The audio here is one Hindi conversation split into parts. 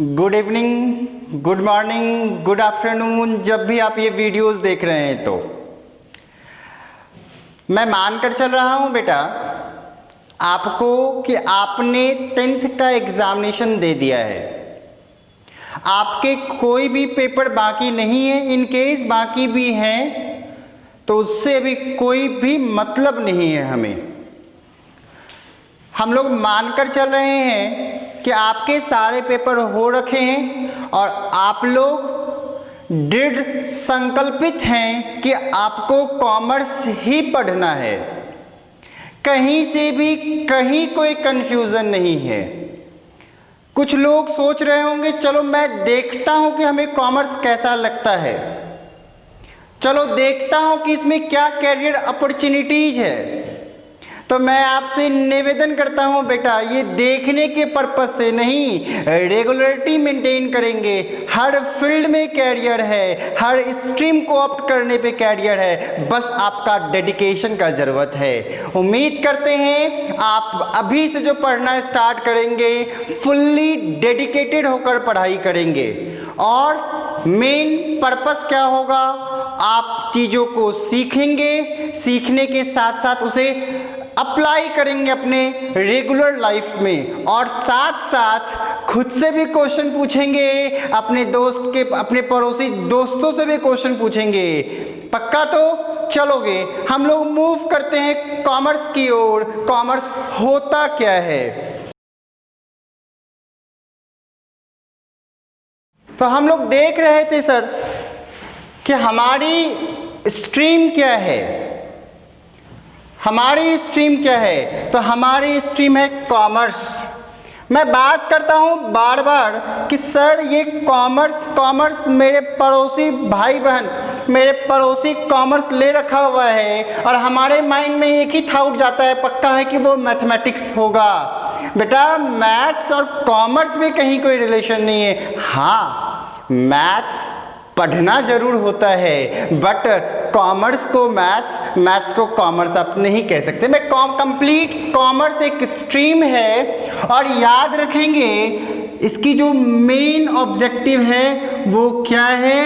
Good evening, good morning, good afternoon, जब भी आप ये वीडियोस देख रहे हैं तो मैं मानकर चल रहा हूँ बेटा आपको कि आपने 10th का एग्जामिनेशन दे दिया है। आपके कोई भी पेपर बाकी नहीं है। इन केस बाकी भी हैं तो उससे अभी कोई भी मतलब नहीं है। हम लोग मानकर चल रहे हैं कि आपके सारे पेपर हो रखे हैं और आप लोग दृढ़ संकल्पित हैं कि आपको कॉमर्स ही पढ़ना है। कहीं से भी कहीं कोई कंफ्यूजन नहीं है। कुछ लोग सोच रहे होंगे चलो मैं देखता हूं कि हमें कॉमर्स कैसा लगता है, चलो देखता हूं कि इसमें क्या कैरियर अपॉर्चुनिटीज है। तो मैं आपसे निवेदन करता हूं बेटा, ये देखने के पर्पस से नहीं, रेगुलरिटी मेंटेन करेंगे। हर फील्ड में कैरियर है, हर स्ट्रीम को ऑप्ट करने पे कैरियर है, बस आपका डेडिकेशन का ज़रूरत है। उम्मीद करते हैं आप अभी से जो पढ़ना स्टार्ट करेंगे फुल्ली डेडिकेटेड होकर पढ़ाई करेंगे। और मेन पर्पस क्या होगा, आप चीज़ों को सीखेंगे, सीखने के साथ साथ उसे अप्लाई करेंगे अपने रेगुलर लाइफ में, और साथ साथ खुद से भी क्वेश्चन पूछेंगे, अपने दोस्त के अपने पड़ोसी दोस्तों से भी क्वेश्चन पूछेंगे। पक्का तो चलोगे? हम लोग मूव करते हैं कॉमर्स की ओर। कॉमर्स होता क्या है? तो हम लोग देख रहे थे सर कि हमारी स्ट्रीम क्या है। हमारी स्ट्रीम क्या है? तो हमारी स्ट्रीम है कॉमर्स। मैं बात करता हूँ बार बार कि सर ये कॉमर्स मेरे पड़ोसी भाई बहन, मेरे पड़ोसी कॉमर्स ले रखा हुआ है और हमारे माइंड में एक ही थाउट जाता है, पक्का है कि वो मैथमेटिक्स होगा। बेटा मैथ्स और कॉमर्स में कहीं कोई रिलेशन नहीं है। हाँ, मैथ्स पढ़ना जरूर होता है बट कॉमर्स को मैथ्स को कॉमर्स आप नहीं कह सकते। मैं कंप्लीट कॉमर्स एक स्ट्रीम है और याद रखेंगे इसकी जो मेन ऑब्जेक्टिव है वो क्या है?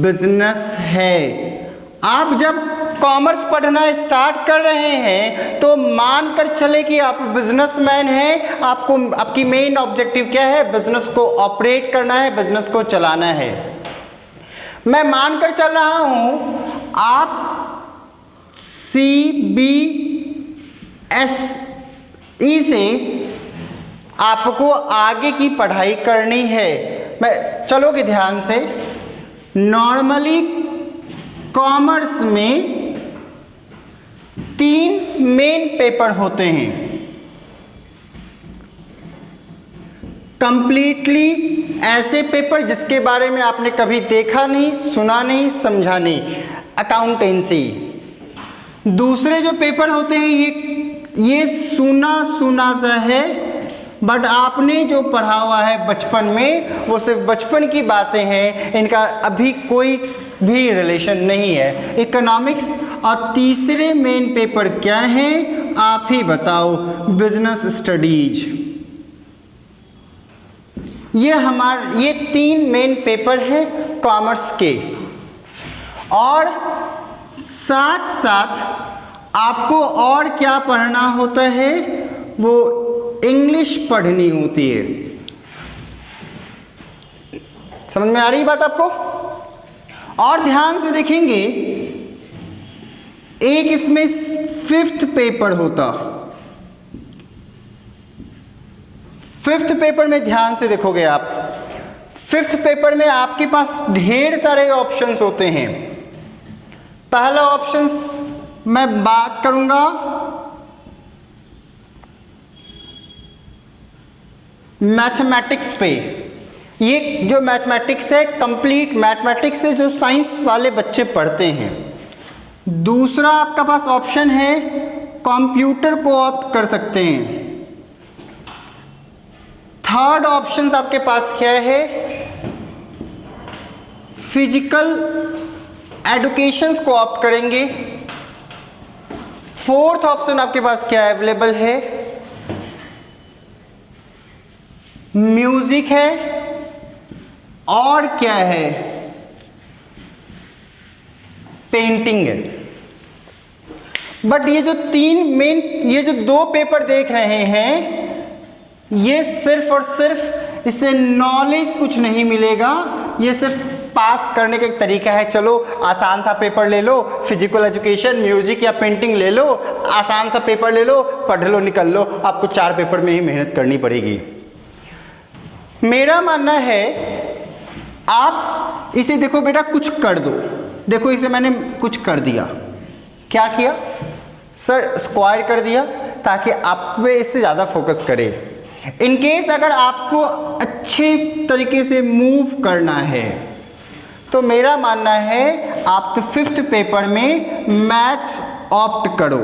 बिजनेस है। आप जब कॉमर्स पढ़ना स्टार्ट कर रहे हैं तो मान कर चले कि आप बिजनेसमैन हैं। आपकी मेन ऑब्जेक्टिव क्या है? बिजनेस को ऑपरेट करना है, बिजनेस को चलाना है। मैं मानकर चल रहा हूं आप CBSE से आपको आगे की पढ़ाई करनी है। मैं चलोगे ध्यान से। नॉर्मली कॉमर्स में 3 मेन पेपर होते हैं। कंप्लीटली ऐसे पेपर जिसके बारे में आपने कभी देखा नहीं, सुना नहीं, समझा नहीं, अकाउंटेंसी। दूसरे जो पेपर होते हैं ये सुना सा है बट आपने जो पढ़ा हुआ है बचपन में वो सिर्फ बचपन की बातें हैं, इनका अभी कोई भी रिलेशन नहीं है। इकोनॉमिक्स। और तीसरे मेन पेपर क्या है आप ही बताओ? Business studies. ये 3 मेन पेपर हैं कॉमर्स के। और साथ साथ आपको और क्या पढ़ना होता है? वो इंग्लिश पढ़नी होती है। समझ में आ रही बात आपको? और ध्यान से देखेंगे एक इसमें 5th पेपर होता। 5th पेपर में ध्यान से देखोगे आप, 5th पेपर में आपके पास ढेर सारे ऑप्शंस होते हैं। पहला ऑप्शंस मैं बात करूंगा मैथमेटिक्स पे। ये जो मैथमेटिक्स है कंप्लीट मैथमेटिक्स है जो साइंस वाले बच्चे पढ़ते हैं। दूसरा आपका पास ऑप्शन है कंप्यूटर को ऑप्ट कर सकते हैं। थर्ड ऑप्शन आपके पास क्या है? फिजिकल एडुकेशंस को ऑप्ट करेंगे। फोर्थ ऑप्शन आपके पास क्या अवेलेबल है? म्यूजिक है और क्या है, पेंटिंग है। बट ये जो ये जो दो पेपर देख रहे हैं, ये सिर्फ और सिर्फ इससे नॉलेज कुछ नहीं मिलेगा, ये सिर्फ पास करने का एक तरीका है। चलो आसान सा पेपर ले लो, फिजिकल एजुकेशन, म्यूजिक या पेंटिंग ले लो, आसान सा पेपर ले लो, पढ़ लो, निकल लो। आपको 4 पेपर में ही मेहनत करनी पड़ेगी। मेरा मानना है आप इसे देखो बेटा, कुछ कर दो। देखो इसे मैंने कुछ कर दिया। क्या किया सर? स्क्वायर कर दिया, ताकि आप पे इससे ज़्यादा फोकस करें। इनकेस अगर आपको अच्छे तरीके से मूव करना है तो मेरा मानना है आप 5th पेपर में मैथ्स ऑप्ट करो।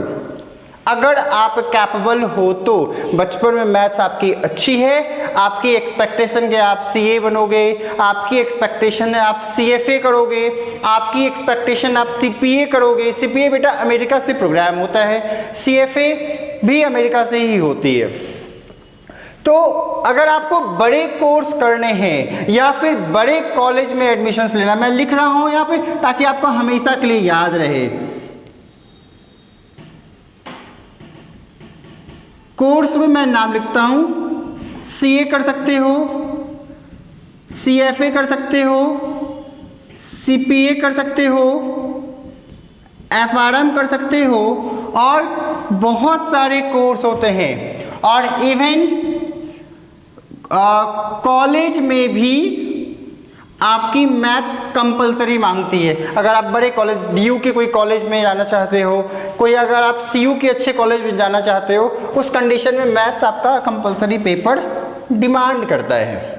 अगर आप कैपेबल हो तो। बचपन में मैथ्स आपकी अच्छी है, आपकी एक्सपेक्टेशन के आप सीए बनोगे, आपकी एक्सपेक्टेशन है आप सीएफए करोगे, आपकी एक्सपेक्टेशन आप सीपीए करोगे। सीपीए बेटा अमेरिका से प्रोग्राम होता है, सीएफए भी अमेरिका से ही होती है। तो अगर आपको बड़े कोर्स करने हैं या फिर बड़े कॉलेज में एडमिशन्स लेना, मैं लिख रहा हूं यहाँ पे ताकि आपको हमेशा के लिए याद रहे। कोर्स में मैं नाम लिखता हूं, सीए कर सकते हो, सीएफए कर सकते हो, सीपीए कर सकते हो, एफआरएम कर सकते हो, और बहुत सारे कोर्स होते हैं। और इवन कॉलेज में भी आपकी मैथ्स कंपलसरी मांगती है। अगर आप बड़े कॉलेज, डीयू के कोई कॉलेज में जाना चाहते हो, कोई अगर आप सीयू के अच्छे कॉलेज में जाना चाहते हो, उस कंडीशन में मैथ्स आपका कंपलसरी पेपर डिमांड करता है।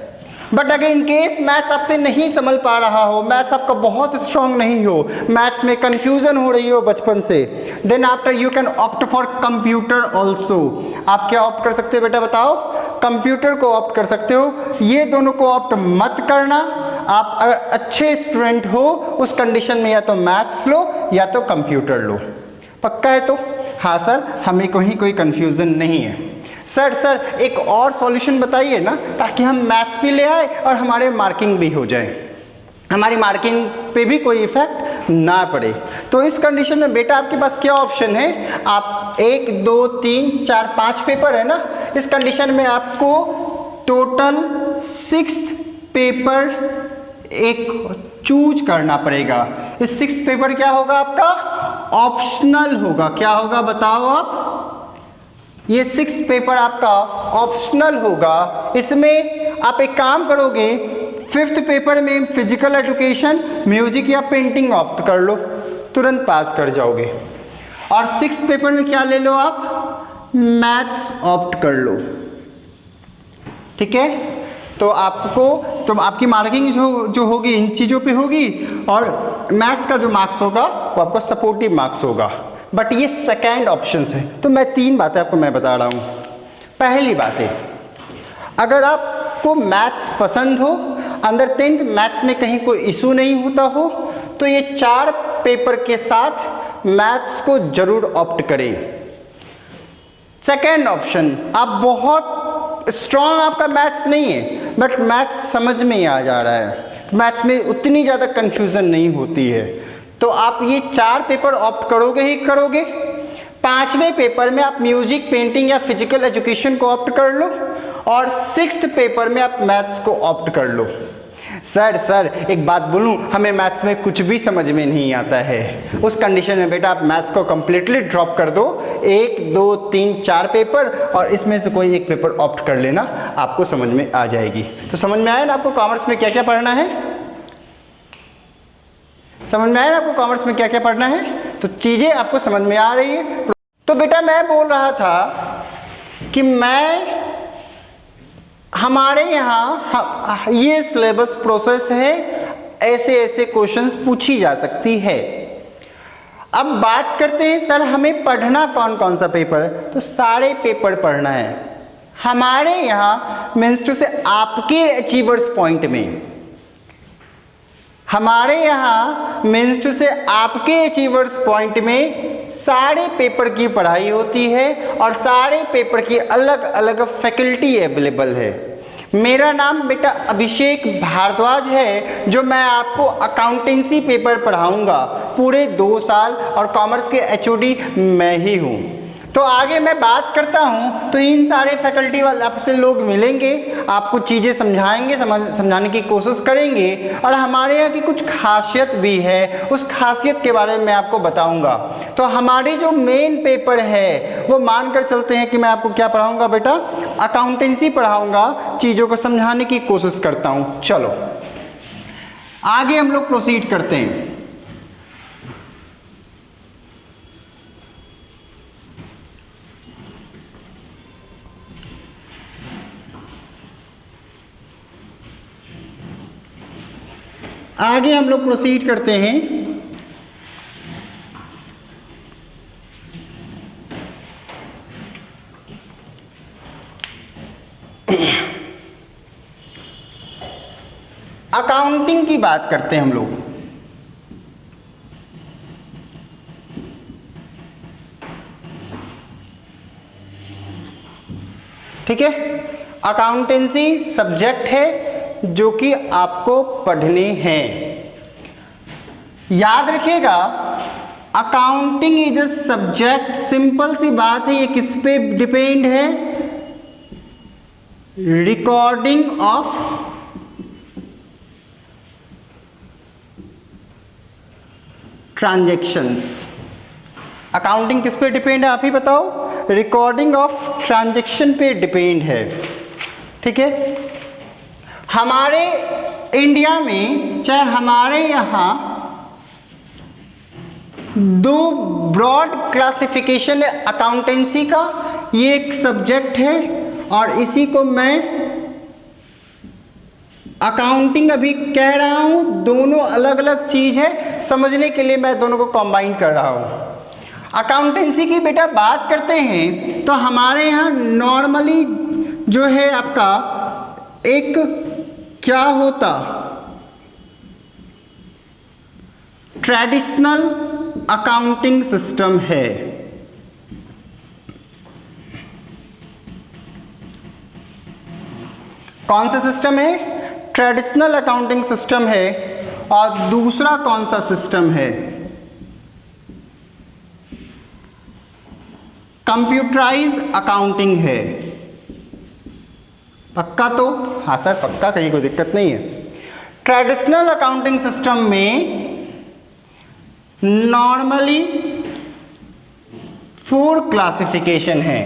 बट अगर इन केस मैथ्स आपसे नहीं समझ पा रहा हो, मैथ्स आपका बहुत स्ट्रांग नहीं हो, मैथ्स में कंफ्यूजन हो रही हो बचपन से, then after you can opt for computer also. आप क्या ऑप्ट कर सकते हो बेटा बताओ? कंप्यूटर को ऑप्ट कर सकते हो। ये दोनों को ऑप्ट मत करना। आप अगर अच्छे स्टूडेंट हो उस कंडीशन में या तो मैथ्स लो या तो कंप्यूटर लो। पक्का है तो? हाँ सर, हमें कहीं कोई कंफ्यूजन नहीं है। सर एक और सॉल्यूशन बताइए ना, ताकि हम मैथ्स भी ले आए और हमारे मार्किंग भी हो जाए, हमारी मार्किंग पे भी कोई इफेक्ट ना पड़े। तो इस कंडीशन में बेटा आपके पास क्या ऑप्शन है? आप 1 2 3 4 5 पेपर है ना, इस कंडीशन में आपको टोटल 6th पेपर एक चूज करना पड़ेगा। इस 6th पेपर क्या होगा आपका? ऑप्शनल होगा। क्या होगा बताओ आप? ये 6th पेपर आपका ऑप्शनल होगा। इसमें आप एक काम करोगे, 5th पेपर में फिजिकल एजुकेशन, म्यूजिक या पेंटिंग ऑप्ट कर लो, तुरंत पास कर जाओगे। और 6th पेपर में क्या ले लो आप? मैथ्स ऑप्ट कर लो। ठीक है, तो आपकी मार्किंग जो होगी इन चीज़ों पे होगी, और मैथ्स का जो मार्क्स होगा वो आपको सपोर्टिव मार्क्स होगा। बट ये सेकेंड ऑप्शन है। तो मैं 3 बातें आपको मैं बता रहा हूँ। पहली बात है, अगर आपको मैथ्स पसंद हो, अंदर 10th मैथ्स में कहीं कोई इशू नहीं होता हो, तो ये 4 पेपर के साथ मैथ्स को जरूर ऑप्ट करें। सेकेंड ऑप्शन, आप बहुत स्ट्रांग आपका मैथ्स नहीं है, बट मैथ्स समझ में आ जा रहा है, मैथ्स में उतनी ज़्यादा कन्फ्यूज़न नहीं होती है, तो आप ये 4 पेपर ऑप्ट करोगे ही करोगे। 5वें पेपर में आप म्यूजिक, पेंटिंग या फिजिकल एजुकेशन को ऑप्ट कर लो, और 6th पेपर में आप मैथ्स को ऑप्ट कर लो। सर एक बात बोलूं, हमें मैथ्स में कुछ भी समझ में नहीं आता है। उस कंडीशन में बेटा आप मैथ्स को कंप्लीटली ड्रॉप कर दो। 1 2 3 4 पेपर, और इसमें से कोई एक पेपर ऑप्ट कर लेना, आपको समझ में आ जाएगी। तो समझ में आया ना आपको कॉमर्स में क्या क्या पढ़ना है? समझ में आया ना आपको कॉमर्स में क्या क्या पढ़ना है? तो चीज़ें आपको समझ में आ रही है। तो बेटा मैं बोल रहा था कि हमारे यहाँ ये सिलेबस प्रोसेस है, ऐसे क्वेश्चंस पूछी जा सकती है। अब बात करते हैं सर हमें पढ़ना कौन कौन सा पेपर है? तो सारे पेपर पढ़ना है हमारे यहाँ मीन्स टू से आपके अचीवर्स पॉइंट में। हमारे यहाँ मीन्स टू से आपके अचीवर्स पॉइंट में सारे पेपर की पढ़ाई होती है, और सारे पेपर की अलग अलग फैकल्टी अवेलेबल है। मेरा नाम बेटा अभिषेक भारद्वाज है, जो मैं आपको अकाउंटेंसी पेपर पढ़ाऊंगा पूरे 2 साल, और कॉमर्स के एचओडी मैं ही हूँ। तो आगे मैं बात करता हूँ तो इन सारे फैकल्टी वाले आपसे लोग मिलेंगे, आपको चीज़ें समझाएंगे, समझाने की कोशिश करेंगे, और हमारे यहाँ की कुछ खासियत भी है, उस खासियत के बारे में मैं आपको बताऊँगा। तो हमारे जो मेन पेपर है वो मानकर चलते हैं कि मैं आपको क्या पढ़ाऊँगा बेटा, अकाउंटेंसी पढ़ाऊँगा, चीज़ों को समझाने की कोशिश करता हूँ। चलो आगे हम लोग प्रोसीड करते हैं। आगे हम लोग प्रोसीड करते हैं। अकाउंटिंग की बात करते हैं हम लोग। ठीक है, अकाउंटेंसी सब्जेक्ट है जो कि आपको पढ़ने हैं। याद रखिएगा, accounting is a subject, simple सी बात है, ये किस पे डिपेंड है, रिकॉर्डिंग ऑफ ट्रांजैक्शंस। अकाउंटिंग किस पे डिपेंड है आप ही बताओ, रिकॉर्डिंग ऑफ ट्रांजैक्शन पे डिपेंड है। ठीक है, हमारे इंडिया में चाहे हमारे यहाँ 2 ब्रॉड क्लासिफिकेशन है अकाउंटेंसी का, ये एक सब्जेक्ट है और इसी को मैं अकाउंटिंग अभी कह रहा हूँ। दोनों अलग अलग चीज़ है, समझने के लिए मैं दोनों को कंबाइन कर रहा हूँ। अकाउंटेंसी की बेटा बात करते हैं तो हमारे यहाँ नॉर्मली जो है आपका एक क्या होता, ट्रेडिशनल अकाउंटिंग सिस्टम है। कौन सा सिस्टम है, ट्रेडिशनल अकाउंटिंग सिस्टम है। और दूसरा कौन सा सिस्टम है, कंप्यूटराइज्ड अकाउंटिंग है। पक्का तो, हाँ सर पक्का, कहीं कोई दिक्कत नहीं है। ट्रेडिशनल अकाउंटिंग सिस्टम में नॉर्मली 4 क्लासिफिकेशन है।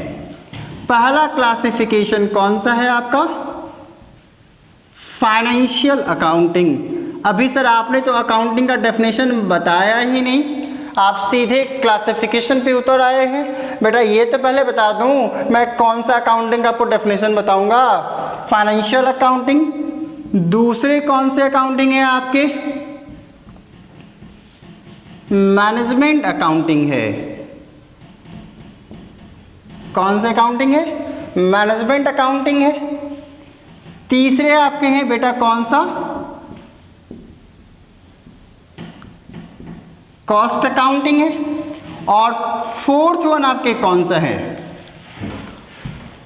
पहला क्लासिफिकेशन कौन सा है आपका, फाइनेंशियल अकाउंटिंग। अभी सर आपने तो अकाउंटिंग का डेफिनेशन बताया ही नहीं, आप सीधे क्लासिफिकेशन पे उतर आए हैं। बेटा ये तो पहले बता दूं, मैं कौन सा अकाउंटिंग का आपको डेफिनेशन बताऊंगा, फाइनेंशियल अकाउंटिंग। दूसरे कौन से अकाउंटिंग है आपके, मैनेजमेंट अकाउंटिंग है। कौन से अकाउंटिंग है, मैनेजमेंट अकाउंटिंग है। तीसरे आपके हैं बेटा कौन सा, कॉस्ट अकाउंटिंग है। और 4th वन आपके कौन सा है,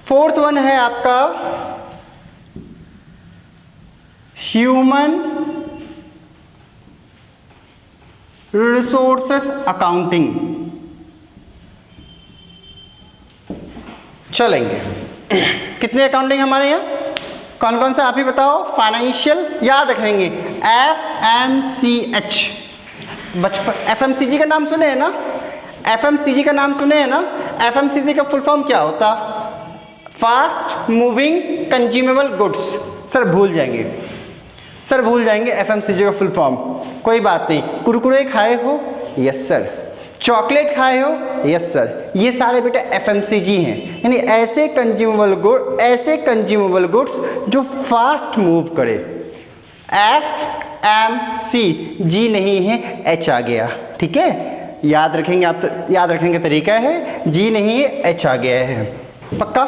4th वन है आपका ह्यूमन रिसोर्सेस अकाउंटिंग। चलेंगे, कितने अकाउंटिंग हमारे यहाँ, कौन कौन सा आप ही बताओ। फाइनेंशियल याद रखेंगे, FMCH, बचपन FMCG का नाम सुने हैं ना, FMCG का नाम सुने हैं ना। FMCG का फुल फॉर्म क्या होता, fast moving consumable goods. Sir भूल जाएंगे, सर भूल जाएंगे FMCG का फुल फॉर्म, कोई बात नहीं। कुरकुरे खाए हो, यस सर। चॉकलेट खाए हो, यस सर। ये सारे बेटा FMCG हैं, यानी ऐसे कंज्यूमेबल गुड्स जो फास्ट मूव करे। FMCG नहीं है, H आ गया। ठीक है, याद रखेंगे आप, तो याद रखने का तरीका है, G नहीं है, H आ गया है। पक्का।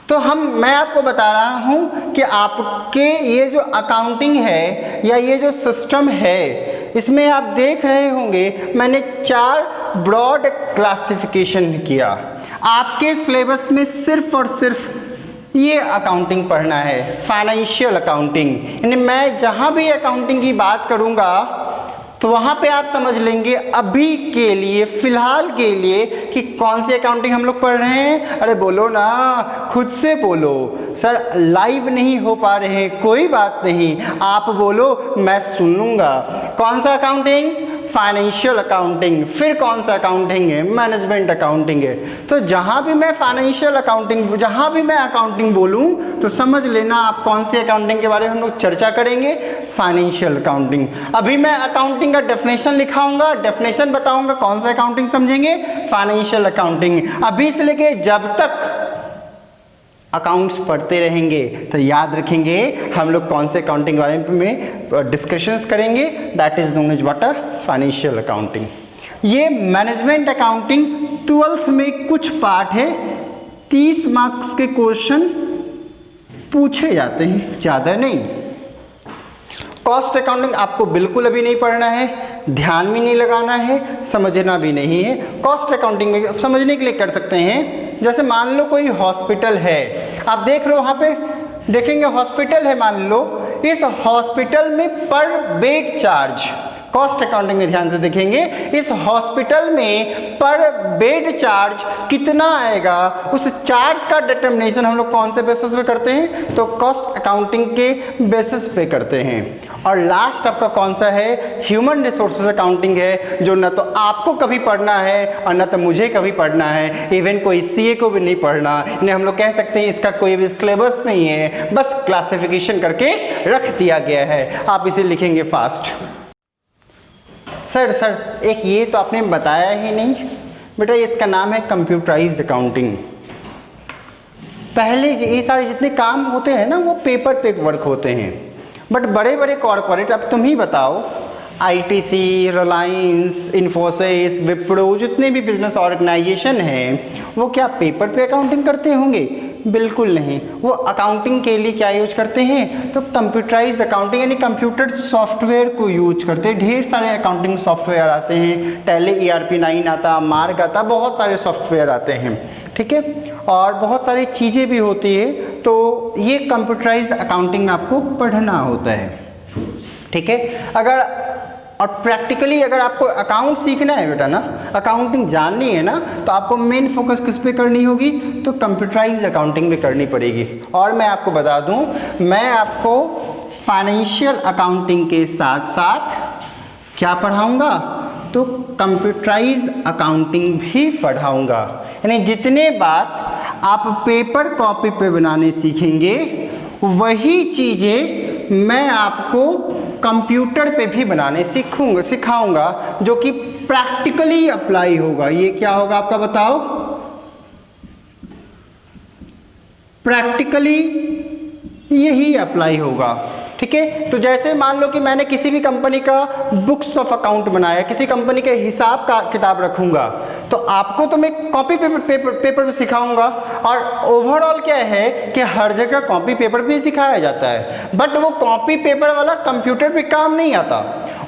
तो मैं आपको बता रहा हूँ कि आपके ये जो अकाउंटिंग है या ये जो सिस्टम है, इसमें आप देख रहे होंगे मैंने 4 ब्रॉड क्लासिफिकेशन किया। आपके सिलेबस में सिर्फ और सिर्फ ये अकाउंटिंग पढ़ना है, फाइनेंशियल अकाउंटिंग। यानी मैं जहाँ भी अकाउंटिंग की बात करूँगा तो वहाँ पे आप समझ लेंगे अभी के लिए, फिलहाल के लिए, कि कौन सी अकाउंटिंग हम लोग पढ़ रहे हैं। अरे बोलो ना, खुद से बोलो। सर लाइव नहीं हो पा रहे हैं, कोई बात नहीं, आप बोलो मैं सुन लूँगा। कौन सा अकाउंटिंग? Financial accounting. फिर कौन सा अकाउंटिंग है? मैनेजमेंट अकाउंटिंग है। तो जहाँ भी मैं फाइनेंशियल अकाउंटिंग, जहाँ भी मैं अकाउंटिंग बोलूँ तो समझ लेना आप कौन सी अकाउंटिंग के बारे में हम लोग चर्चा करेंगे, फाइनेंशियल अकाउंटिंग। अभी मैं अकाउंटिंग का डेफिनेशन लिखाऊंगा, डेफिनेशन बताऊंगा, कौन सा अकाउंटिंग समझेंगे, फाइनेंशियल अकाउंटिंग। अभी से लेके जब तक अकाउंट्स पढ़ते रहेंगे तो याद रखेंगे हम लोग कौन से अकाउंटिंग के बारे में डिस्कशंस करेंगे, that is known as what, financial accounting. ये मैनेजमेंट अकाउंटिंग 12th में कुछ पार्ट है, 30 मार्क्स के क्वेश्चन पूछे जाते हैं, ज़्यादा नहीं। कॉस्ट अकाउंटिंग आपको बिल्कुल अभी नहीं पढ़ना है, ध्यान भी नहीं लगाना है, समझना भी नहीं है। कॉस्ट अकाउंटिंग में समझने के लिए कर सकते हैं, जैसे मान लो कोई हॉस्पिटल है, आप देख लो वहाँ पे देखेंगे हॉस्पिटल है, मान लो इस हॉस्पिटल में पर बेड चार्ज, कॉस्ट अकाउंटिंग में ध्यान से देखेंगे इस हॉस्पिटल में पर बेड चार्ज कितना आएगा, उस चार्ज का डिटर्मिनेशन हम लोग कौन से बेसिस पे करते हैं, तो कॉस्ट अकाउंटिंग के बेसिस पे करते हैं। और लास्ट आपका कौन सा है, ह्यूमन रिसोर्सेज अकाउंटिंग है, जो न तो आपको कभी पढ़ना है और न तो मुझे कभी पढ़ना है, इवन कोई सीए को भी नहीं पढ़ना। इन्हें हम लोग कह सकते हैं इसका कोई भी सिलेबस नहीं है, बस क्लासिफिकेशन करके रख दिया गया है, आप इसे लिखेंगे फास्ट। सर एक ये तो आपने बताया ही नहीं बेटा, इसका नाम है कंप्यूटराइज्ड अकाउंटिंग। पहले ये सारे जितने काम होते हैं ना वो पेपर पे वर्क होते हैं, बट बड़े बड़े कॉरपोरेट, अब तुम ही बताओ, आईटीसी, रिलायंस, इन्फोसिस, विप्रो, जितने भी बिजनेस ऑर्गेनाइजेशन हैं वो क्या पेपर पे अकाउंटिंग करते होंगे? बिल्कुल नहीं। वो अकाउंटिंग के लिए क्या यूज करते हैं, तो कंप्यूटराइज्ड अकाउंटिंग यानी कंप्यूटर सॉफ्टवेयर को यूज करते हैं। ढेर सारे अकाउंटिंग सॉफ्टवेयर आते हैं, टैली ERP 9 आता, मार्क आता, बहुत सारे सॉफ्टवेयर आते हैं, ठीक है, और बहुत सारी चीज़ें भी होती है। तो ये कंप्यूटराइज्ड अकाउंटिंग आपको पढ़ना होता है, ठीक है। अगर और प्रैक्टिकली अगर आपको अकाउंट सीखना है बेटा ना, अकाउंटिंग जाननी है ना, तो आपको मेन फोकस किस पे करनी होगी, तो कंप्यूटराइज्ड अकाउंटिंग में करनी पड़ेगी। और मैं आपको बता दूं, मैं आपको फाइनेंशियल अकाउंटिंग के साथ साथ क्या पढ़ाऊंगा, तो कंप्यूटराइज्ड अकाउंटिंग भी पढ़ाऊंगा। यानी जितने बात आप पेपर कॉपी पे बनाने सीखेंगे वही चीज़ें मैं आपको कंप्यूटर पे भी बनाने सिखाऊंगा, जो कि प्रैक्टिकली अप्लाई होगा। ये क्या होगा आपका बताओ, प्रैक्टिकली यही अप्लाई होगा, ठीक है। तो जैसे मान लो कि मैंने किसी भी कंपनी का बुक्स ऑफ अकाउंट बनाया, किसी कंपनी के हिसाब का किताब रखूंगा, तो आपको तो मैं कॉपी पेपर पे सिखाऊंगा। और ओवरऑल क्या है कि हर जगह कॉपी पेपर पे सिखाया जाता है, बट वो कॉपी पेपर वाला कंप्यूटर पे काम नहीं आता,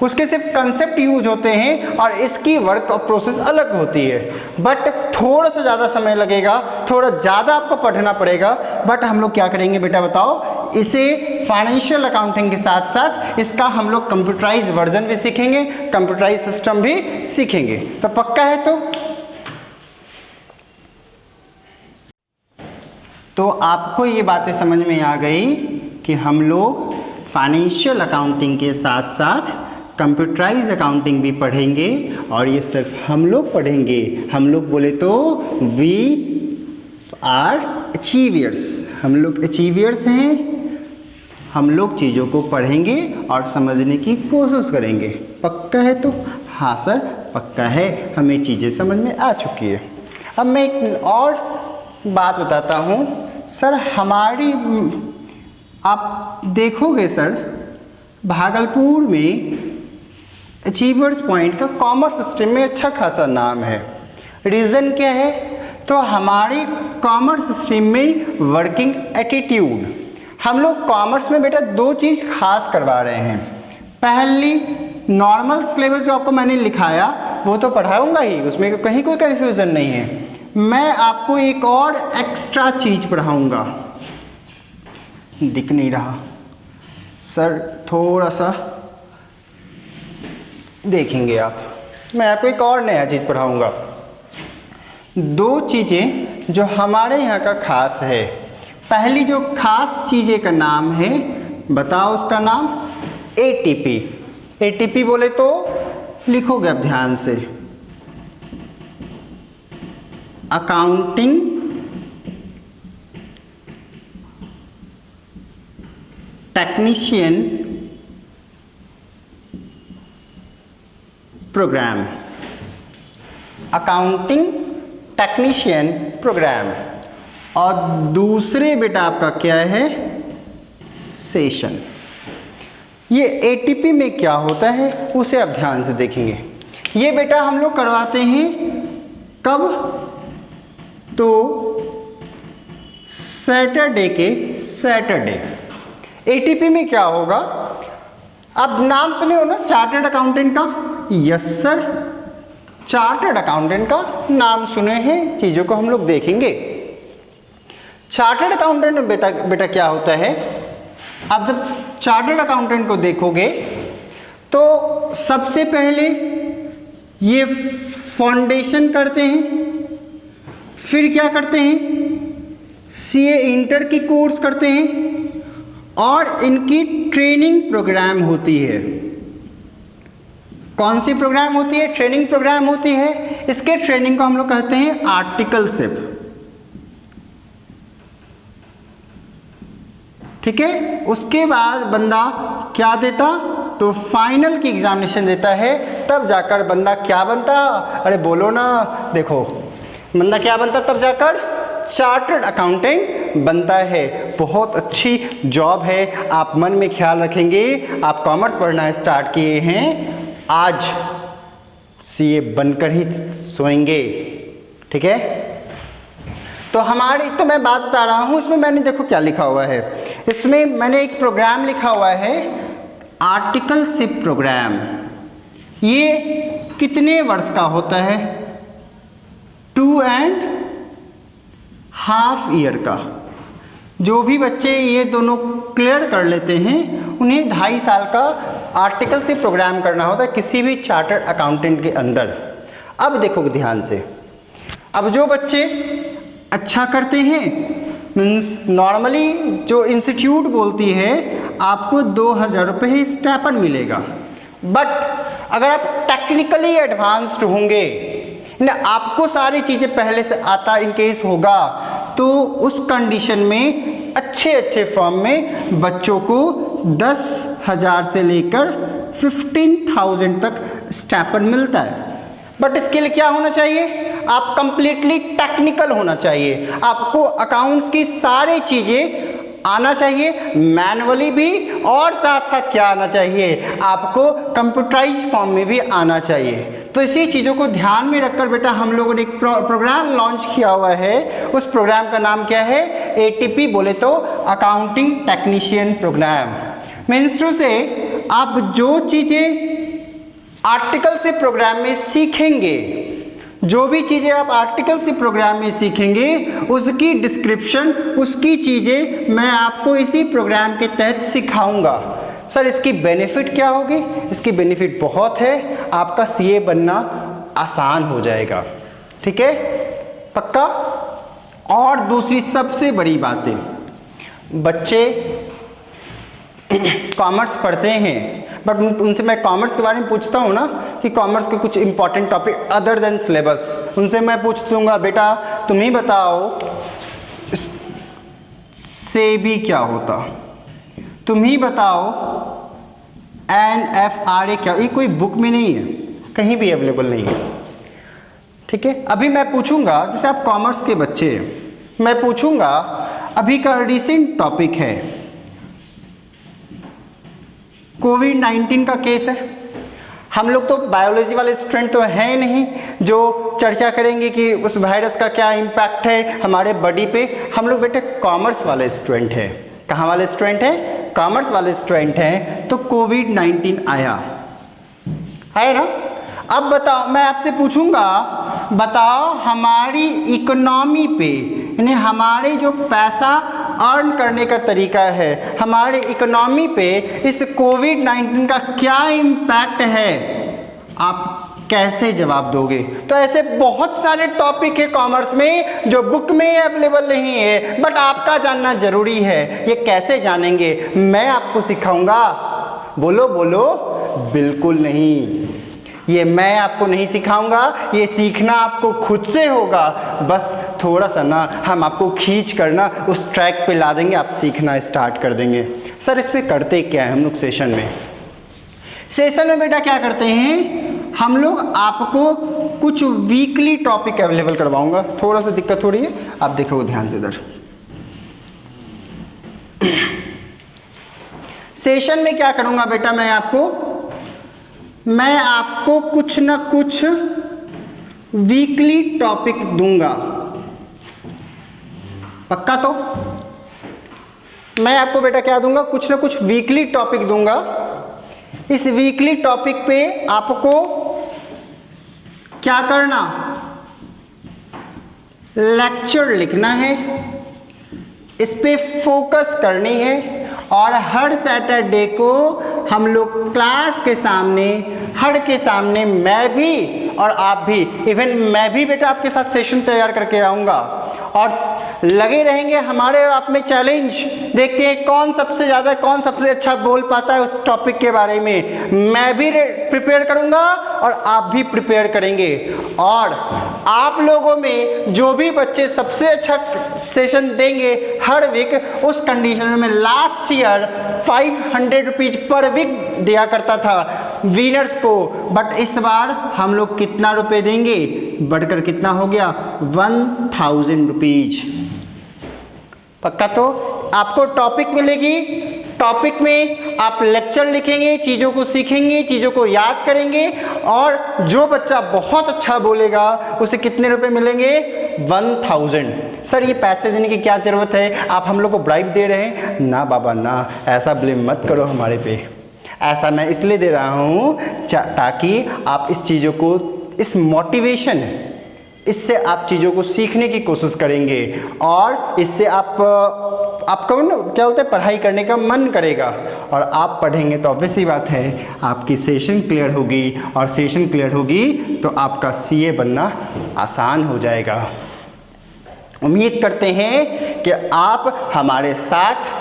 उसके सिर्फ कंसेप्ट यूज होते हैं और इसकी वर्क और प्रोसेस अलग होती है। बट थोड़ा सा ज़्यादा समय लगेगा, थोड़ा ज़्यादा आपको पढ़ना पड़ेगा, बट हम लोग क्या करेंगे बेटा बताओ, इसे फाइनेंशियल अकाउंटिंग के साथ साथ इसका हम लोग कंप्यूटराइज वर्जन भी सीखेंगे, कंप्यूटराइज सिस्टम भी सीखेंगे। तो पक्का है? तो आपको ये बातें समझ में आ गई कि हम लोग फाइनेंशियल अकाउंटिंग के साथ साथ कंप्यूटराइज अकाउंटिंग भी पढ़ेंगे। और ये सिर्फ हम लोग पढ़ेंगे, हम लोग बोले तो वी आर अचीवियर्स, हम लोग अचीवियर्स हैं। हम लोग चीज़ों को पढ़ेंगे और समझने की कोशिश करेंगे। पक्का है? तो हाँ सर पक्का है, हमें चीज़ें समझ में आ चुकी है। अब मैं एक और बात बताता हूँ सर, हमारी आप देखोगे सर भागलपुर में अचीवर्स पॉइंट का कॉमर्स स्ट्रीम में अच्छा खासा नाम है। रीज़न क्या है? तो हमारी कॉमर्स स्ट्रीम में वर्किंग एटीट्यूड, हम लोग कॉमर्स में बेटा दो चीज़ खास करवा रहे हैं। पहली नॉर्मल सिलेबस जो आपको मैंने लिखाया वो तो पढ़ाऊंगा ही, उसमें कहीं कोई कन्फ्यूज़न नहीं है। मैं आपको एक और एक्स्ट्रा चीज़ पढ़ाऊंगा, दिख नहीं रहा सर, थोड़ा सा देखेंगे आप। मैं आपको एक और नया चीज़ पढ़ाऊँगा। दो चीज़ें जो हमारे यहाँ का खास है। पहली जो खास चीज़ें का नाम है, बताओ उसका नाम, एटीपी। एटीपी बोले तो लिखोगे आप ध्यान से, accounting technician program, accounting technician program. और दूसरे बेटा आपका क्या है, सेशन। ये एटीपी में क्या होता है उसे आप ध्यान से देखेंगे। ये बेटा हम लोग करवाते हैं कब, तो सैटरडे के सैटरडे। एटीपी में क्या होगा, अब नाम सुने हो ना चार्टर्ड अकाउंटेंट का, यस सर, चार्टर्ड अकाउंटेंट का नाम सुने हैं, चीज़ों को हम लोग देखेंगे। चार्टर्ड अकाउंटेंट में बेटा क्या होता है, आप जब चार्टर्ड अकाउंटेंट को देखोगे तो सबसे पहले ये फाउंडेशन करते हैं, फिर क्या करते हैं, सीए इंटर की कोर्स करते हैं, और इनकी ट्रेनिंग प्रोग्राम होती है। कौन सी प्रोग्राम होती है, ट्रेनिंग प्रोग्राम होती है। इसके ट्रेनिंग को हम लोग कहते हैं आर्टिकलशिप, ठीक है। उसके बाद बंदा क्या देता, तो फाइनल की एग्जामिनेशन देता है, तब जाकर बंदा क्या बनता, अरे बोलो ना, देखो बंदा क्या बनता, तब जाकर चार्टर्ड अकाउंटेंट बनता है। बहुत अच्छी जॉब है, आप मन में ख्याल रखेंगे। आप कॉमर्स पढ़ना स्टार्ट किए हैं, आज सीए बनकर ही सोएंगे, ठीक है। तो हमारी, तो मैं बात बता रहा हूँ, इसमें मैंने देखो क्या लिखा हुआ है, इसमें मैंने एक प्रोग्राम लिखा हुआ है आर्टिकलशिप प्रोग्राम। ये कितने वर्ष का होता है, 2.5 ईयर का। जो भी बच्चे ये दोनों क्लियर कर लेते हैं उन्हें 2.5 साल का आर्टिकलशिप प्रोग्राम करना होता है किसी भी चार्टर्ड अकाउंटेंट के अंदर। अब देखो ध्यान से, अब जो बच्चे अच्छा करते हैं, मीन्स नॉर्मली जो इंस्टीट्यूट बोलती है आपको 2000 रुपये स्टाइपेंड मिलेगा। बट अगर आप टेक्निकली एडवांस्ड होंगे ना, आपको सारी चीज़ें पहले से आता इनकेस होगा, तो उस कंडीशन में अच्छे फॉर्म में बच्चों को 10,000 से लेकर 15,000 तक स्टाइपेंड मिलता है। बट इसके लिए क्या होना चाहिए, आप कंप्लीटली टेक्निकल होना चाहिए, आपको अकाउंट्स की सारी चीज़ें आना चाहिए, मैनुअली भी, और साथ साथ क्या आना चाहिए, आपको कंप्यूटराइज फॉर्म में भी आना चाहिए। तो इसी चीज़ों को ध्यान में रखकर बेटा हम लोगों ने एक प्रोग्राम लॉन्च किया हुआ है। उस प्रोग्राम का नाम क्या है, एटीपी बोले तो accounting technician program. Means to say आप जो चीज़ें आर्टिकलशिप प्रोग्राम में सीखेंगे, जो भी चीज़ें आप आर्टिकलशिप प्रोग्राम में सीखेंगे, उसकी डिस्क्रिप्शन, उसकी चीज़ें मैं आपको इसी प्रोग्राम के तहत सिखाऊंगा। सर इसकी बेनिफिट क्या होगी, इसकी बेनिफिट बहुत है, आपका सीए बनना आसान हो जाएगा, ठीक है, पक्का। और दूसरी सबसे बड़ी बात है, बच्चे कॉमर्स पढ़ते हैं, बट उनसे मैं कॉमर्स के बारे में पूछता हूँ ना कि कॉमर्स के कुछ important topic other than syllabus, उनसे मैं पूछ दूँगा बेटा तुम ही बताओ सेबी क्या होता, तुम ही बताओ NFRA क्या, ये कोई बुक में नहीं है, कहीं भी अवेलेबल नहीं है, ठीक है। अभी मैं पूछूंगा, जैसे आप कॉमर्स के बच्चे, मैं पूछूंगा, अभी का रिसेंट टॉपिक है कोविड-19 का केस है। हम लोग तो बायोलॉजी वाले स्टूडेंट तो हैं नहीं जो चर्चा करेंगे कि उस वायरस का क्या इम्पैक्ट है हमारे बॉडी पे। हम लोग बेटे कॉमर्स वाले स्टूडेंट हैं। कहाँ वाले स्टूडेंट हैं, कॉमर्स वाले स्टूडेंट हैं। तो कोविड-19 आया है ना। अब बताओ, मैं आपसे पूछूंगा, बताओ हमारी इकोनॉमी पे यानी हमारे जो पैसा अर्न करने का तरीका है, हमारे इकोनॉमी पे इस कोविड-19 का क्या इम्पैक्ट है, आप कैसे जवाब दोगे? तो ऐसे बहुत सारे टॉपिक है कॉमर्स में जो बुक में अवेलेबल नहीं है, बट आपका जानना जरूरी है। ये कैसे जानेंगे? मैं आपको सिखाऊंगा। बोलो बोलो, बिल्कुल नहीं, ये मैं आपको नहीं सिखाऊंगा, ये सीखना आपको खुद से होगा। बस थोड़ा सा ना हम आपको खींच कर ना उस ट्रैक पे ला देंगे, आप सीखना स्टार्ट कर देंगे। सर इस पे करते क्या है हम लोग सेशन में? सेशन में बेटा क्या करते हैं, हम लोग आपको कुछ वीकली टॉपिक अवेलेबल करवाऊंगा। थोड़ा सा दिक्कत हो रही है, आप देखो ध्यान से इधर। सेशन में क्या करूंगा बेटा, मैं आपको कुछ ना कुछ वीकली टॉपिक दूंगा। पक्का? तो मैं आपको बेटा क्या दूंगा, कुछ ना कुछ वीकली टॉपिक दूंगा। इस वीकली टॉपिक पे आपको क्या करना, लेक्चर लिखना है, इस पे फोकस करनी है, और हर सैटरडे को हम लोग क्लास के सामने, हर के सामने, मैं भी और आप भी, इवन मैं भी बेटा आपके साथ सेशन तैयार करके आऊँगा, और लगे रहेंगे हमारे और आप में चैलेंज। देखते हैं कौन सबसे ज़्यादा, कौन सबसे अच्छा बोल पाता है उस टॉपिक के बारे में। मैं भी प्रिपेयर करूँगा और आप भी प्रिपेयर करेंगे, और आप लोगों में जो भी बच्चे सबसे अच्छा सेशन देंगे हर वीक, उस कंडीशन में लास्ट ईयर 500 रुपीज़ पर वीक दिया करता था विनर्स को, बट इस बार हम लोग कितना रुपए देंगे, बढ़कर कितना हो गया, 1000 रुपीज़। पक्का? तो आपको टॉपिक मिलेगी, टॉपिक में आप लेक्चर लिखेंगे, चीज़ों को सीखेंगे, चीज़ों को याद करेंगे, और जो बच्चा बहुत अच्छा बोलेगा उसे कितने रुपए मिलेंगे, 1000। सर ये पैसे देने की क्या ज़रूरत है, आप हम लोग को ब्राइब दे रहे हैं? ना बाबा ना, ऐसा ब्लेम मत करो हमारे पे। ऐसा मैं इसलिए दे रहा हूँ ताकि आप इस चीज़ों को, इस मोटिवेशन, इससे आप चीज़ों को सीखने की कोशिश करेंगे, और इससे आपको ना क्या बोलते हैं, पढ़ाई करने का मन करेगा, और आप पढ़ेंगे तो ऑब्वियसली बात है आपकी सेशन क्लियर होगी, और सेशन क्लियर होगी तो आपका सीए बनना आसान हो जाएगा। उम्मीद करते हैं कि आप हमारे साथ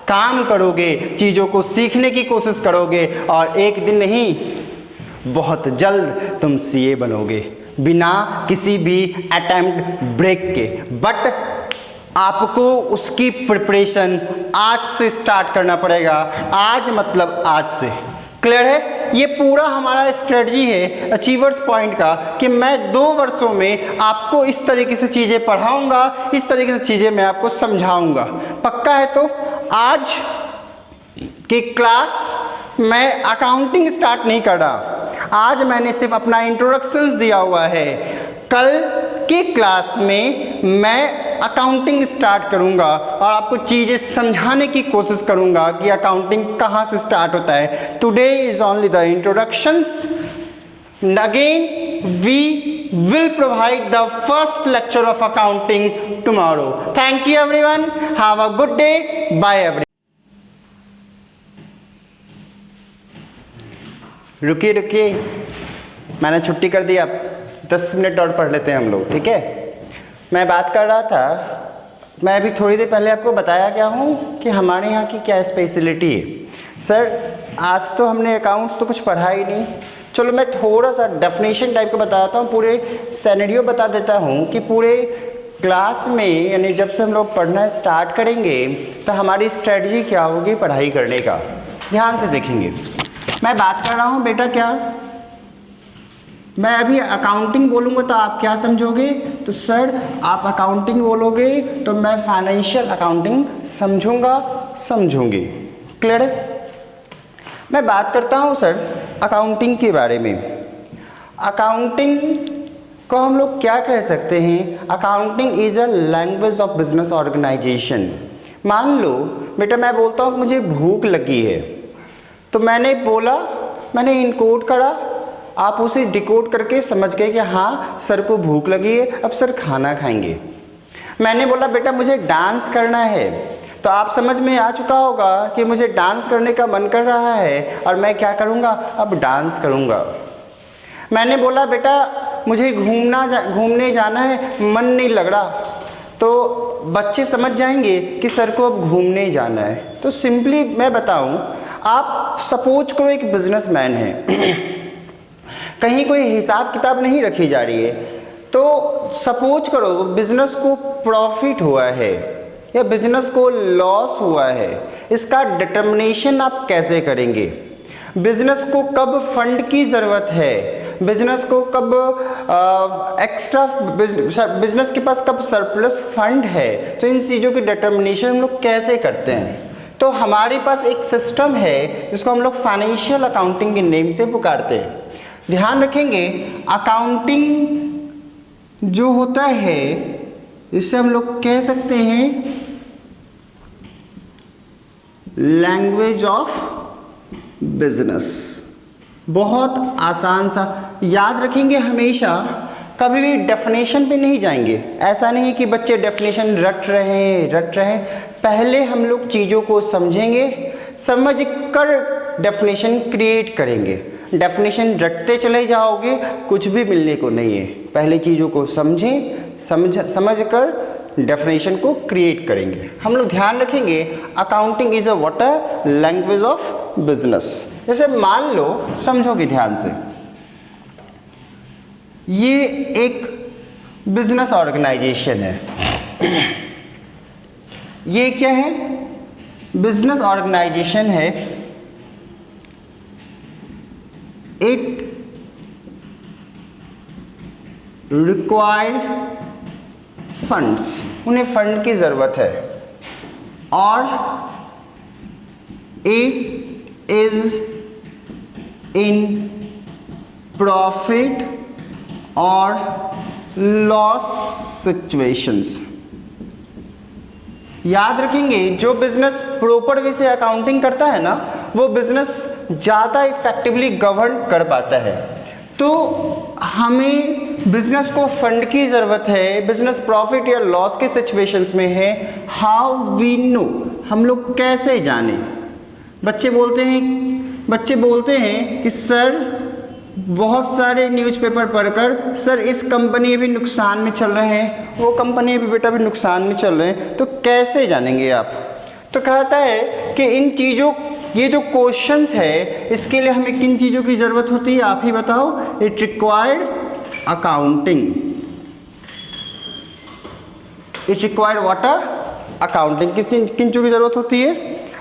काम करोगे, चीज़ों को सीखने की कोशिश करोगे, और एक दिन नहीं बहुत जल्द तुम सीए बनोगे बिना किसी भी अटेम्प्ट ब्रेक के। बट आपको उसकी प्रिपरेशन आज से स्टार्ट करना पड़ेगा, आज मतलब आज से। क्लियर है? ये पूरा हमारा स्ट्रेटजी है अचीवर्स पॉइंट का कि मैं 2 वर्षों में आपको इस तरीके से चीज़ें पढ़ाऊंगा, इस तरीके से चीज़ें मैं आपको समझाऊंगा। पक्का है? तो आज की क्लास मैं अकाउंटिंग स्टार्ट नहीं कर रहा, आज मैंने सिर्फ अपना इंट्रोडक्शंस दिया हुआ है। कल की क्लास में मैं अकाउंटिंग स्टार्ट करूंगा और आपको चीज़ें समझाने की कोशिश करूंगा कि अकाउंटिंग कहाँ से स्टार्ट होता है। Today is only the introductions, again we will provide the first lecture of accounting tomorrow. Thank you everyone, have a good day, bye everyone. रुकिए, मैंने छुट्टी कर दी, आप 10 मिनट और पढ़ लेते हैं हम लोग, ठीक है? मैं बात कर रहा था, मैं अभी थोड़ी देर पहले आपको बताया क्या हूँ कि हमारे यहाँ की क्या स्पेशलिटी है। सर आज तो हमने अकाउंट्स तो कुछ पढ़ा ही नहीं, चलो मैं थोड़ा सा डेफिनेशन टाइप का बताता हूँ, पूरे सिनेरियो बता देता हूँ कि पूरे क्लास में, यानी जब से हम लोग पढ़ना स्टार्ट करेंगे तो हमारी स्ट्रेटजी क्या होगी पढ़ाई करने का। ध्यान से देखेंगे, मैं बात कर रहा हूँ बेटा, क्या मैं अभी अकाउंटिंग बोलूँगा तो आप क्या समझोगे? तो सर आप अकाउंटिंग बोलोगे तो मैं फाइनेंशियल अकाउंटिंग समझूंगी। क्लियर है? मैं बात करता हूँ सर अकाउंटिंग के बारे में। अकाउंटिंग को हम लोग क्या कह सकते हैं? Accounting is a language of business organization. मान लो बेटा मैं बोलता हूँ कि मुझे भूख लगी है, तो मैंने बोला, मैंने इनकोड करा, आप उसे डिकोड करके समझ गए कि हाँ सर को भूख लगी है, अब सर खाना खाएंगे। मैंने बोला बेटा मुझे डांस करना है, तो आप समझ में आ चुका होगा कि मुझे डांस करने का मन कर रहा है और मैं क्या करूँगा, अब डांस करूँगा। मैंने बोला बेटा मुझे घूमने जाना है, मन नहीं लग रहा, तो बच्चे समझ जाएंगे कि सर को अब घूमने जाना है। तो सिंपली मैं बताऊं, आप सपोज करो एक बिजनेसमैन है, कहीं कोई हिसाब किताब नहीं रखी जा रही है, तो सपोज करो बिजनेस को प्रॉफिट हुआ है या बिजनेस को लॉस हुआ है, इसका डिटर्मिनेशन आप कैसे करेंगे? बिजनेस को कब फंड की ज़रूरत है, बिजनेस को कब बिजनेस के पास कब सरप्लस फंड है, तो इन चीज़ों की डिटर्मिनेशन हम लोग कैसे करते हैं? तो हमारे पास एक सिस्टम है जिसको हम लोग फाइनेंशियल अकाउंटिंग के नेम से पुकारते हैं। ध्यान रखेंगे, अकाउंटिंग जो होता है इससे हम लोग कह सकते हैं लैंग्वेज ऑफ बिजनेस। बहुत आसान सा, याद रखेंगे हमेशा, कभी भी डेफिनेशन पे नहीं जाएंगे। ऐसा नहीं है कि बच्चे डेफिनेशन रट रहे हैं। पहले हम लोग चीज़ों को समझेंगे, समझ कर डेफिनेशन क्रिएट करेंगे। डेफिनेशन रटते चले जाओगे, कुछ भी मिलने को नहीं है। पहले चीज़ों को समझें, समझ कर डेफिनेशन को क्रिएट करेंगे। हम लोग ध्यान रखेंगे accounting is a what a language of business. जैसे मान लो, समझोगे ध्यान से, ये एक बिजनेस ऑर्गेनाइजेशन है। ये क्या है? बिजनेस ऑर्गेनाइजेशन है। इट रिक्वायर्ड फंड्स, उन्हें फंड की ज़रूरत है, और इट इज इन प्रॉफिट और लॉस सिचुएशंस। याद रखेंगे, जो बिजनेस प्रॉपर वे से अकाउंटिंग करता है ना, वो बिजनेस ज़्यादा इफेक्टिवली गवर्न कर पाता है। तो हमें बिजनेस को फंड की ज़रूरत है, बिजनेस प्रॉफिट या लॉस के सिचुएशंस में है। हाउ वी नो, हम लोग कैसे जाने? बच्चे बोलते हैं कि सर बहुत सारे न्यूज़पेपर पढ़कर, सर इस कंपनी भी नुकसान में चल रहे हैं, वो कंपनी भी बेटा भी नुकसान में चल रहे हैं, तो कैसे जानेंगे आप? तो कहता है कि इन चीज़ों, ये जो क्वेश्चंस है, इसके लिए हमें किन चीज़ों की ज़रूरत होती है, आप ही बताओ। It required accounting. It required what? Accounting. किन चीज़ों की ज़रूरत होती है?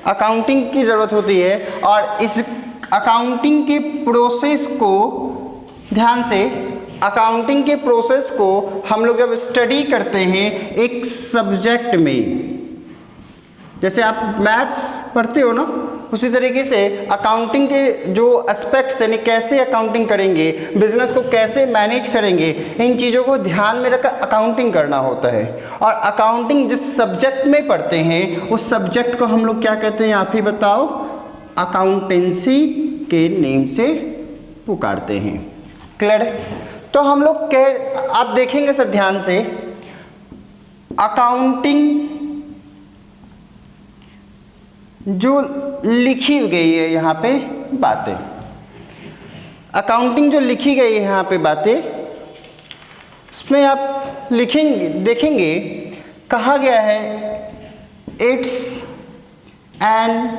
अकाउंटिंग की ज़रूरत होती है। और इस अकाउंटिंग के प्रोसेस को, ध्यान से, अकाउंटिंग के प्रोसेस को हम लोग जब स्टडी करते हैं एक सब्जेक्ट में, जैसे आप मैथ्स पढ़ते हो ना, उसी तरीके से अकाउंटिंग के जो एस्पेक्ट्स यानी कैसे अकाउंटिंग करेंगे, बिजनेस को कैसे मैनेज करेंगे, इन चीज़ों को ध्यान में रखकर अकाउंटिंग करना होता है। और अकाउंटिंग जिस सब्जेक्ट में पढ़ते हैं उस सब्जेक्ट को हम लोग क्या कहते हैं, आप ही बताओ? अकाउंटेंसी के नेम से पुकारते हैं। क्लियर? तो हम लोग आप देखेंगे सर ध्यान से, अकाउंटिंग जो लिखी गई है यहाँ पे बातें, अकाउंटिंग जो लिखी गई है यहाँ पे बातें, उसमें आप देखेंगे कहा गया है it's an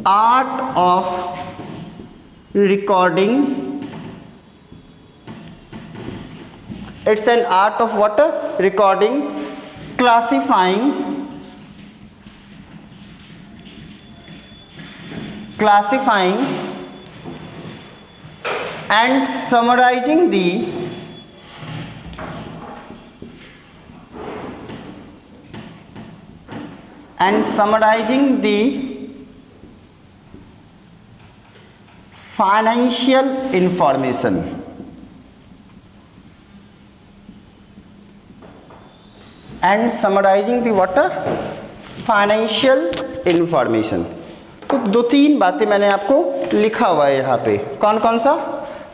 art of recording, it's an art of what? Recording, classifying and summarizing the financial information. And summarizing the what? Financial information. तो 2-3 बातें मैंने आपको लिखा हुआ है यहाँ पे। कौन कौन सा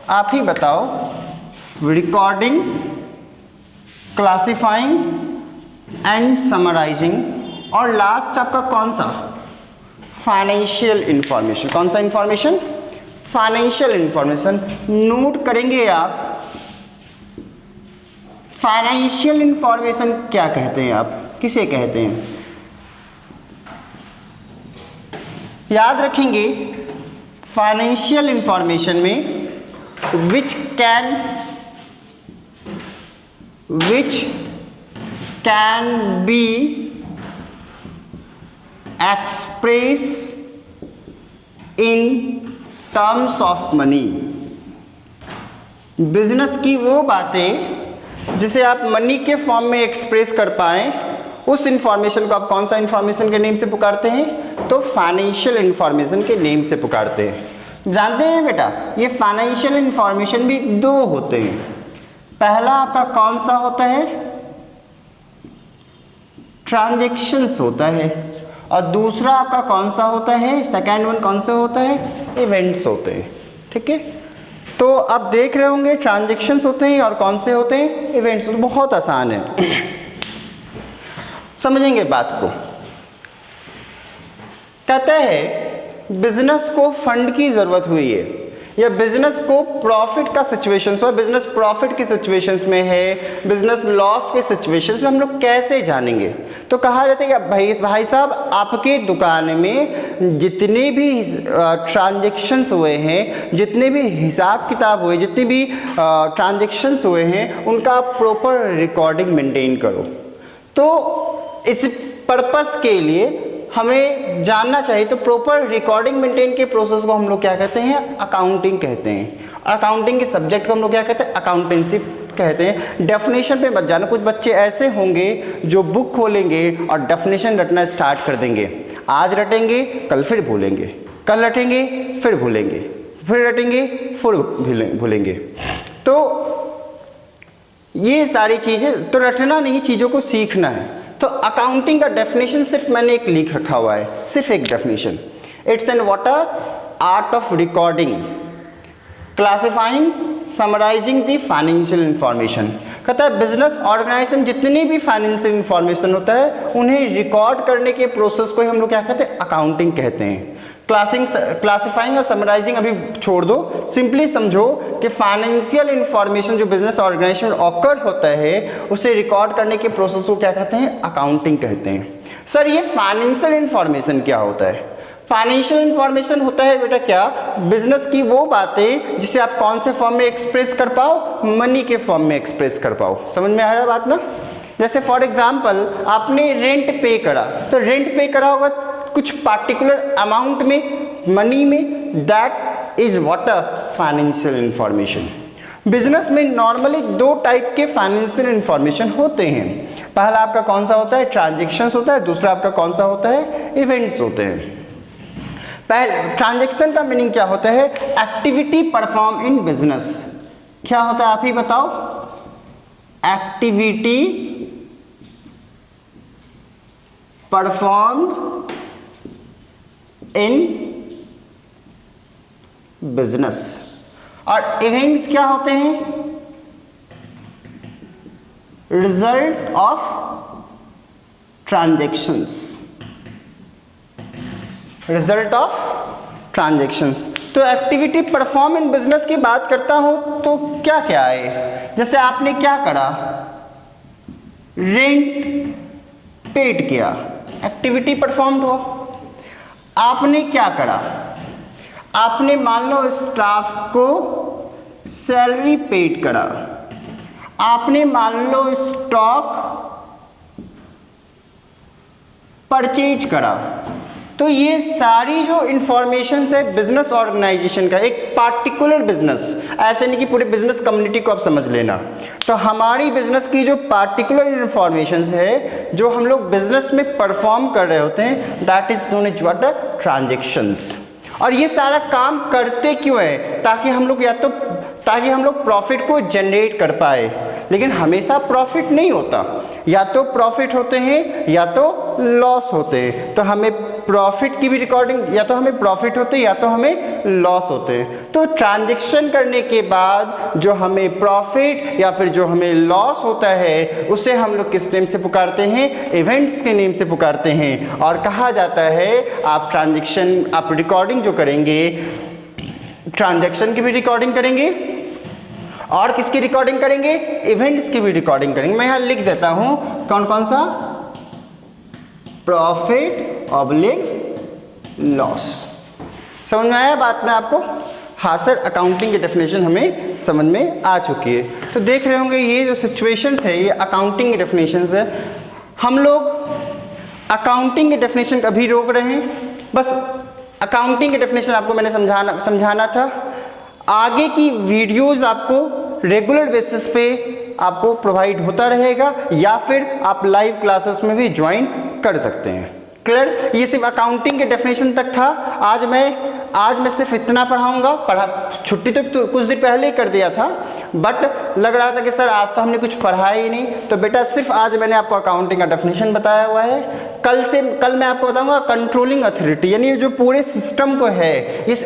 आप ही बताओ? रिकॉर्डिंग, क्लासिफाइंग, एंड समराइजिंग, और लास्ट आपका कौन सा, फाइनेंशियल इंफॉर्मेशन। कौन सा इंफॉर्मेशन, फाइनेंशियल इंफॉर्मेशन। नोट करेंगे आप, फाइनेंशियल इंफॉर्मेशन क्या कहते हैं, आप किसे कहते हैं, याद रखेंगे फाइनेंशियल इंफॉर्मेशन में which can be express in terms of money. Business की वो बातें जिसे आप मनी के फॉर्म में एक्सप्रेस कर पाएं, उस इंफॉर्मेशन को आप कौन सा इंफॉर्मेशन के नेम से पुकारते हैं, तो फाइनेंशियल इंफॉर्मेशन के नेम से पुकारते हैं। जानते हैं बेटा, ये फाइनेंशियल इंफॉर्मेशन भी दो होते हैं। पहला आपका कौन सा होता है, ट्रांजैक्शंस होता है, और दूसरा आपका कौन सा होता है, सेकेंड वन कौन सा होता है, इवेंट्स होते हैं। ठीक है, तो आप देख रहे होंगे ट्रांजैक्शंस होते हैं और कौन से होते हैं, इवेंट्स। तो बहुत आसान है, समझेंगे बात को। कहता है बिजनेस को फंड की जरूरत हुई है, या बिजनेस को प्रॉफिट का सिचुएशंस हुआ, बिजनेस प्रॉफिट की सिचुएशंस में है, बिजनेस लॉस के सिचुएशंस में हम लोग कैसे जानेंगे। तो कहा जाता है कि भाई साहब, आपके दुकान में जितने भी ट्रांजैक्शंस हुए हैं, जितने भी हिसाब किताब हुए, जितने भी ट्रांजैक्शंस हुए हैं, उनका प्रॉपर रिकॉर्डिंग मेंटेन करो। तो इस पर्पस के लिए हमें जानना चाहिए, तो प्रॉपर रिकॉर्डिंग मेंटेन के प्रोसेस को हम लोग क्या कहते हैं, अकाउंटिंग कहते हैं। अकाउंटिंग के सब्जेक्ट को हम लोग क्या कहते हैं, अकाउंटेंसी कहते हैं। डेफिनेशन पे मत जाना, कुछ बच्चे ऐसे होंगे जो बुक खोलेंगे और डेफिनेशन रटना स्टार्ट कर देंगे। आज रटेंगे, कल फिर भूलेंगे, कल रटेंगे, फिर भूलेंगे, फिर रटेंगे, फिर भूलेंगे। तो ये सारी चीज़ें, तो रटना नहीं, चीज़ों को सीखना है। तो अकाउंटिंग का डेफिनेशन सिर्फ मैंने एक लिख रखा हुआ है, सिर्फ एक definition. It's an art of recording, classifying, summarizing the financial information. कहता है बिजनेस ऑर्गेनाइजेशन जितनी भी फाइनेंशियल इंफॉर्मेशन होता है, उन्हें रिकॉर्ड करने के प्रोसेस को हम लोग क्या कहते हैं, अकाउंटिंग कहते हैं। क्लासिफाइंग और समराइजिंग अभी छोड़ दो, सिंपली समझो कि फाइनेंशियल इंफॉर्मेशन जो बिजनेस ऑर्गेनाइजेशन ऑकर होता है, उसे रिकॉर्ड करने के प्रोसेस को क्या कहते हैं, अकाउंटिंग कहते हैं। सर ये फाइनेंशियल इंफॉर्मेशन क्या होता है, फाइनेंशियल इंफॉर्मेशन होता है बेटा क्या, बिजनेस की वो बातें जिसे आप कौन से फॉर्म में एक्सप्रेस कर पाओ, मनी के फॉर्म में एक्सप्रेस कर पाओ। समझ में आ रहा है बात ना। जैसे फॉर एग्जाम्पल आपने रेंट पे करा, तो रेंट पे करा होगा कुछ पार्टिकुलर अमाउंट में, मनी में, that is what a financial information. Business में नॉर्मली दो टाइप के फाइनेंशियल इंफॉर्मेशन होते हैं। पहला आपका कौन सा होता है, ट्रांजैक्शंस होता है, दूसरा आपका कौन सा होता है, इवेंट्स होते हैं। पहले ट्रांजैक्शन का मीनिंग क्या होता है, एक्टिविटी परफॉर्म इन बिजनेस। क्या होता है आप ही बताओ, एक्टिविटी परफॉर्म्ड इन बिजनेस। और इवेंट्स क्या होते हैं, result of transactions, result of transactions. तो एक्टिविटी परफॉर्म इन बिजनेस की बात करता हूं तो क्या क्या है, जैसे आपने क्या करा, रेंट पेड किया, एक्टिविटी परफॉर्म्ड हुआ। आपने क्या करा, आपने मान लो स्टाफ को सैलरी पेड करा, आपने मान लो स्टॉक परचेज करा। तो ये सारी जो इंफॉर्मेशन है बिजनेस ऑर्गेनाइजेशन का, एक पार्टिकुलर बिजनेस, ऐसे नहीं कि पूरे बिजनेस कम्युनिटी को आप समझ लेना। तो हमारी बिजनेस की जो पार्टिकुलर इंफॉर्मेशन है, जो हम लोग बिजनेस में परफॉर्म कर रहे होते हैं, that is known as what, transactions. और ये सारा काम करते क्यों है, ताकि हम लोग प्रॉफिट को जनरेट कर पाए। लेकिन हमेशा प्रॉफिट नहीं होता, या तो प्रॉफिट होते हैं या तो लॉस होते हैं। तो हमें प्रॉफिट की भी रिकॉर्डिंग, या तो हमें प्रॉफिट होते हैं या तो हमें लॉस होते हैं। तो ट्रांजैक्शन करने के बाद जो हमें प्रॉफिट या फिर जो हमें लॉस होता है उसे हम लोग किस नेम से पुकारते हैं? इवेंट्स के नेम से पुकारते हैं। और कहा जाता है आप ट्रांजैक्शन, आप रिकॉर्डिंग जो करेंगे, ट्रांजैक्शन की भी रिकॉर्डिंग करेंगे और किसकी रिकॉर्डिंग करेंगे? इवेंट्स की भी रिकॉर्डिंग करेंगे। मैं यहां लिख देता हूं कौन कौन सा? Profit oblique loss. समझ में आया बात में आपको? हाँ सर, अकाउंटिंग की डेफिनेशन हमें समझ में आ चुकी है। तो देख रहे होंगे ये जो सिचुएशंस है ये अकाउंटिंग की डेफिनेशंस है। हम लोग अकाउंटिंग की डेफिनेशन कभी रोक रहे हैं, बस अकाउंटिंग की डेफिनेशन आपको मैंने समझाना था। आगे की वीडियोस आपको रेगुलर बेसिस पे आपको प्रोवाइड होता रहेगा या फिर आप लाइव क्लासेस में भी ज्वाइन कर सकते हैं। क्लियर? ये सिर्फ अकाउंटिंग के डेफिनेशन तक था। आज मैं सिर्फ इतना पढ़ाऊंगा। छुट्टी तो कुछ दिन पहले ही कर दिया था, बट लग रहा था कि सर आज तो हमने कुछ पढ़ा ही नहीं, तो बेटा सिर्फ आज मैंने आपको अकाउंटिंग का डेफिनेशन बताया हुआ है। कल मैं आपको बताऊंगा कंट्रोलिंग अथॉरिटी, यानी जो पूरे सिस्टम को है, इस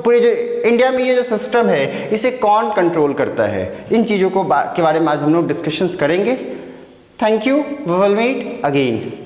पूरे जो इंडिया में ये जो सिस्टम है इसे कौन कंट्रोल करता है, इन चीज़ों को के बारे में आज हम लोग डिस्कशंस करेंगे। Thank you, we will meet again.